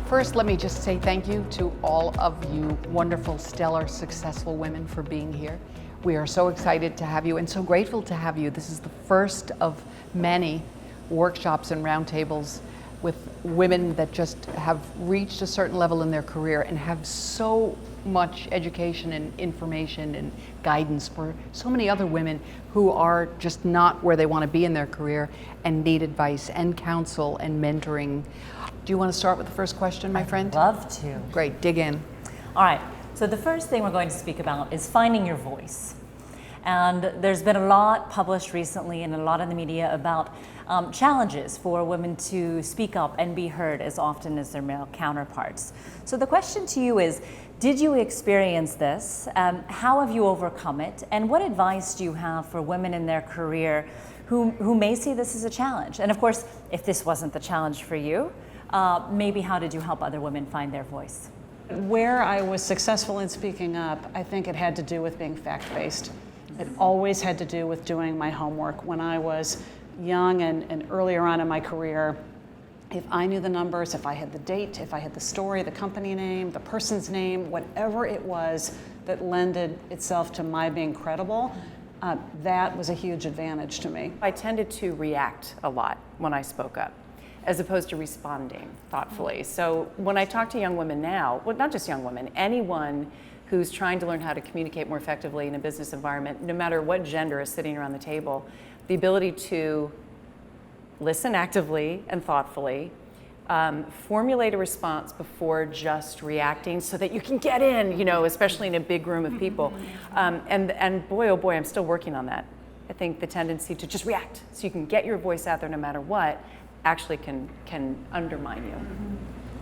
First, let me just say thank you to all of you wonderful, stellar, successful women for being here. We are so excited to have you and so grateful to have you. This is the first of many workshops and roundtables with women that just have reached a certain level in their career and have so much education and information and guidance for so many other women who are just not where they want to be in their career and need advice and counsel and mentoring. Do you want to start with the first question, my friend? I'd love to. Great, dig in. All right, so the first thing we're going to speak about is finding your voice. And there's been a lot published recently and a lot in the media about challenges for women to speak up and be heard as often as their male counterparts. So the question to you is, did you experience this? How have you overcome it? And what advice do you have for women in their career who may see this as a challenge? And of course, if this wasn't the challenge for you, maybe how did you help other women find their voice? Where I was successful in speaking up, I think it had to do with being fact-based. It always had to do with doing my homework. When I was young and earlier on in my career, if I knew the numbers, if I had the date, if I had the story, the company name, the person's name, whatever it was that lended itself to my being credible, that was a huge advantage to me. I tended to react a lot when I spoke up, as opposed to responding thoughtfully. So when I talk to young women now, well, not just young women, anyone who's trying to learn how to communicate more effectively in a business environment, no matter what gender is sitting around the table, the ability to listen actively and thoughtfully, formulate a response before just reacting so that you can get in, especially in a big room of people. And boy, oh boy, I'm still working on that. I think the tendency to just react so you can get your voice out there no matter what actually can undermine you.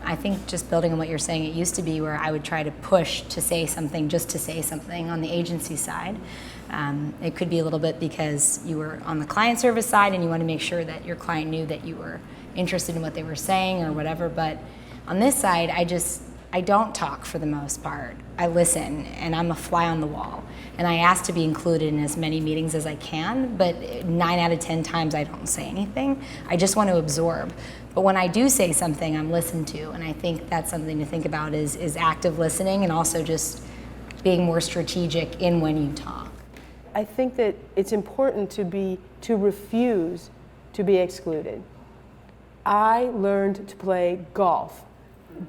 I think just building on what you're saying, it used to be where I would try to push to say something just to say something on the agency side. It could be a little bit because you were on the client service side and you want to make sure that your client knew that you were interested in what they were saying or whatever. But on this side, I don't talk for the most part. I listen and I'm a fly on the wall. And I ask to be included in as many meetings as I can, but 9 out of 10 times I don't say anything. I just want to absorb. But when I do say something, I'm listened to. And I think that's something to think about is active listening and also just being more strategic in when you talk. I think that it's important to refuse to be excluded. I learned to play golf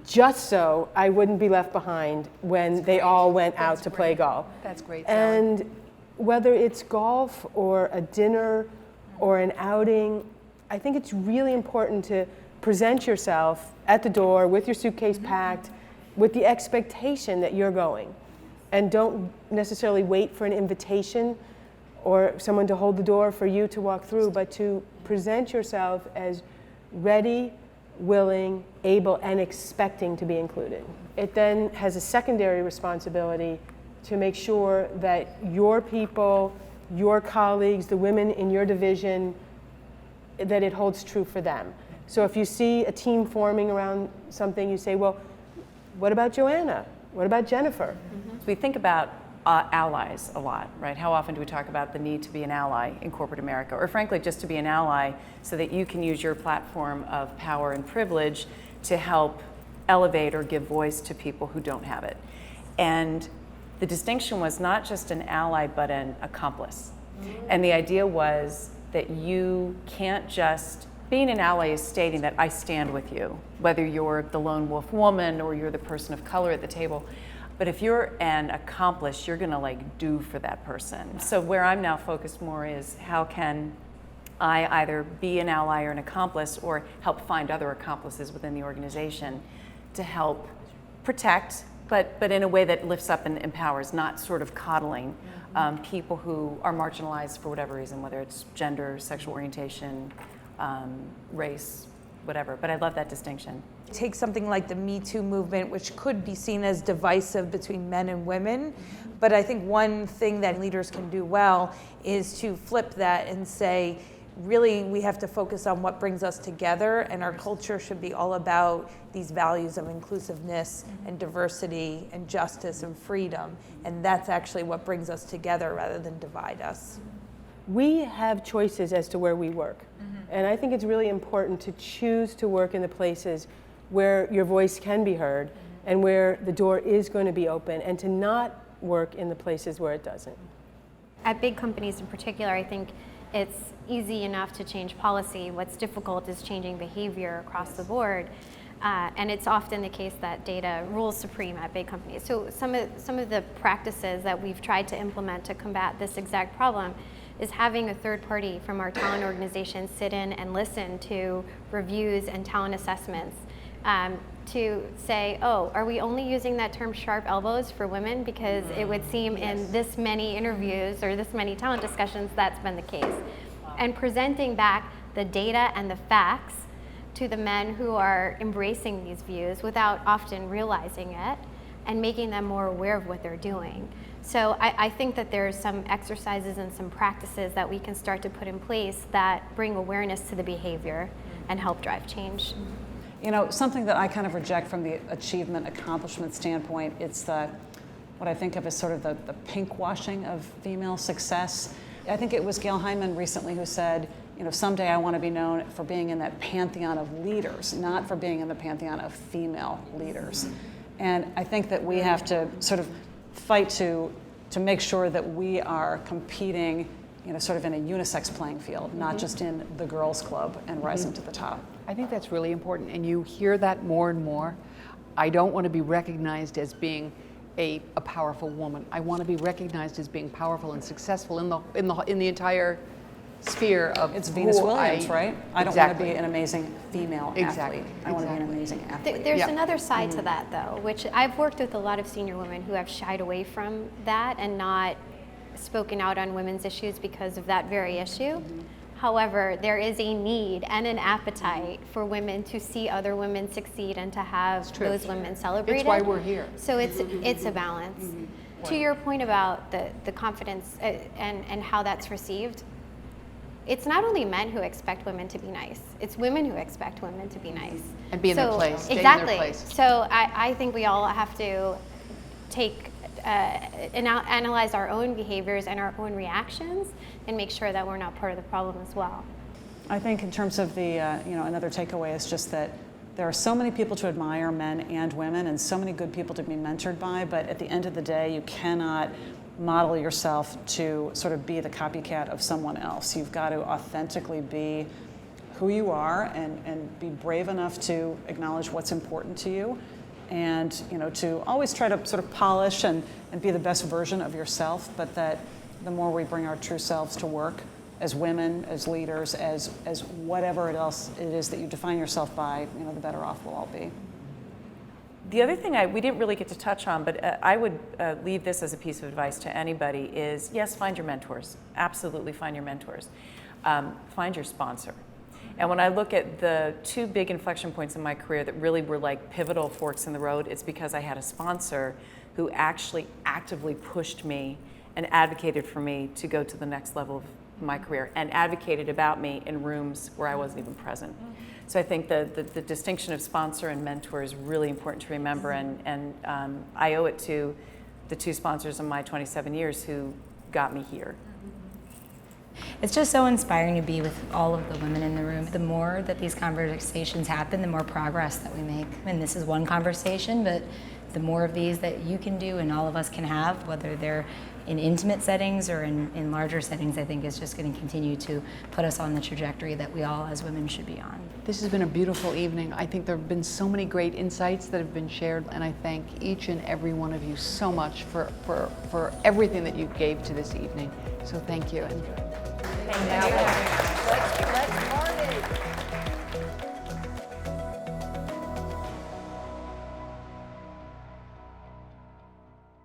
just so I wouldn't be left behind when they all went out to play golf. That's great, Sally. And whether it's golf or a dinner or an outing, I think it's really important to present yourself at the door with your suitcase packed, with the expectation that you're going. And don't necessarily wait for an invitation or someone to hold the door for you to walk through, but to present yourself as ready, willing, able, and expecting to be included. It then has a secondary responsibility to make sure that your people, your colleagues, the women in your division, that it holds true for them. So if you see a team forming around something, you say, well, what about Joanna? What about Jennifer? We think about allies a lot, right? How often do we talk about the need to be an ally in corporate America, or frankly, just to be an ally so that you can use your platform of power and privilege to help elevate or give voice to people who don't have it. And the distinction was not just an ally, but an accomplice. And the idea was that you can't just, being an ally is stating that I stand with you, whether you're the lone wolf woman or you're the person of color at the table. But if you're an accomplice, you're gonna do for that person. So where I'm now focused more is how can I either be an ally or an accomplice or help find other accomplices within the organization to help protect, but in a way that lifts up and empowers, not sort of coddling people who are marginalized for whatever reason, whether it's gender, sexual orientation, race, whatever. But I love that distinction. Take something like the Me Too movement, which could be seen as divisive between men and women. But I think one thing that leaders can do well is to flip that and say, really, we have to focus on what brings us together, and our culture should be all about these values of inclusiveness and diversity and justice and freedom. And that's actually what brings us together rather than divide us. We have choices as to where we work. And I think it's really important to choose to work in the places where your voice can be heard and where the door is going to be open, and to not work in the places where it doesn't. At big companies in particular, I think it's easy enough to change policy. What's difficult is changing behavior across the board. And it's often the case that data rules supreme at big companies. So some of the practices that we've tried to implement to combat this exact problem is having a third party from our talent organization sit in and listen to reviews and talent assessments to say, oh, are we only using that term sharp elbows for women? Because it would seem in this many interviews or this many talent discussions that's been the case. And presenting back the data and the facts to the men who are embracing these views without often realizing it and making them more aware of what they're doing. So I think that there's some exercises and some practices that we can start to put in place that bring awareness to the behavior and help drive change. You know, something that I kind of reject from the achievement accomplishment standpoint, it's what I think of as sort of the pink washing of female success. I think it was Gail Hyman recently who said, you know, someday I want to be known for being in that pantheon of leaders, not for being in the pantheon of female leaders. And I think that we have to sort of fight to make sure that we are competing, you know, sort of in a unisex playing field, not just in the girls' club and rising to the top. I think that's really important, and you hear that more and more. I don't want to be recognized as being a powerful woman. I want to be recognized as being powerful and successful in the entire sphere of It's Venus who Williams, right? I don't want to be an amazing female athlete. I want to be an amazing athlete. There's another side to that, though, which I've worked with a lot of senior women who have shied away from that and not spoken out on women's issues because of that very issue. However, there is a need and an appetite for women to see other women succeed and to have those women celebrated. It's why we're here. So it's a balance. To your point about the confidence and how that's received, it's not only men who expect women to be nice, it's women who expect women to be nice. And be in their place, stay in exactly. their place. So I think we all have to take analyze our own behaviors and our own reactions and make sure that we're not part of the problem as well. I think in terms of the, another takeaway is just that there are so many people to admire, men and women, and so many good people to be mentored by, but at the end of the day, you cannot model yourself to sort of be the copycat of someone else. You've got to authentically be who you are and be brave enough to acknowledge what's important to you, and to always try to sort of polish and be the best version of yourself, but that the more we bring our true selves to work as women, as leaders, as whatever else it is that you define yourself by, the better off we'll all be. The other thing we didn't really get to touch on, but I would leave this as a piece of advice to anybody is, yes, find your mentors. Absolutely find your mentors. Find your sponsor. And when I look at the two big inflection points in my career that really were like pivotal forks in the road, it's because I had a sponsor who actually actively pushed me and advocated for me to go to the next level of my career and advocated about me in rooms where I wasn't even present. So I think the distinction of sponsor and mentor is really important to remember, and I owe it to the two sponsors in my 27 years who got me here. It's just so inspiring to be with all of the women in the room. The more that these conversations happen, the more progress that we make. And this is one conversation, but the more of these that you can do and all of us can have, whether they're in intimate settings or in larger settings, I think is just going to continue to put us on the trajectory that we all as women should be on. This has been a beautiful evening. I think there have been so many great insights that have been shared, and I thank each and every one of you so much for everything that you gave to this evening. So thank you. And Thank you.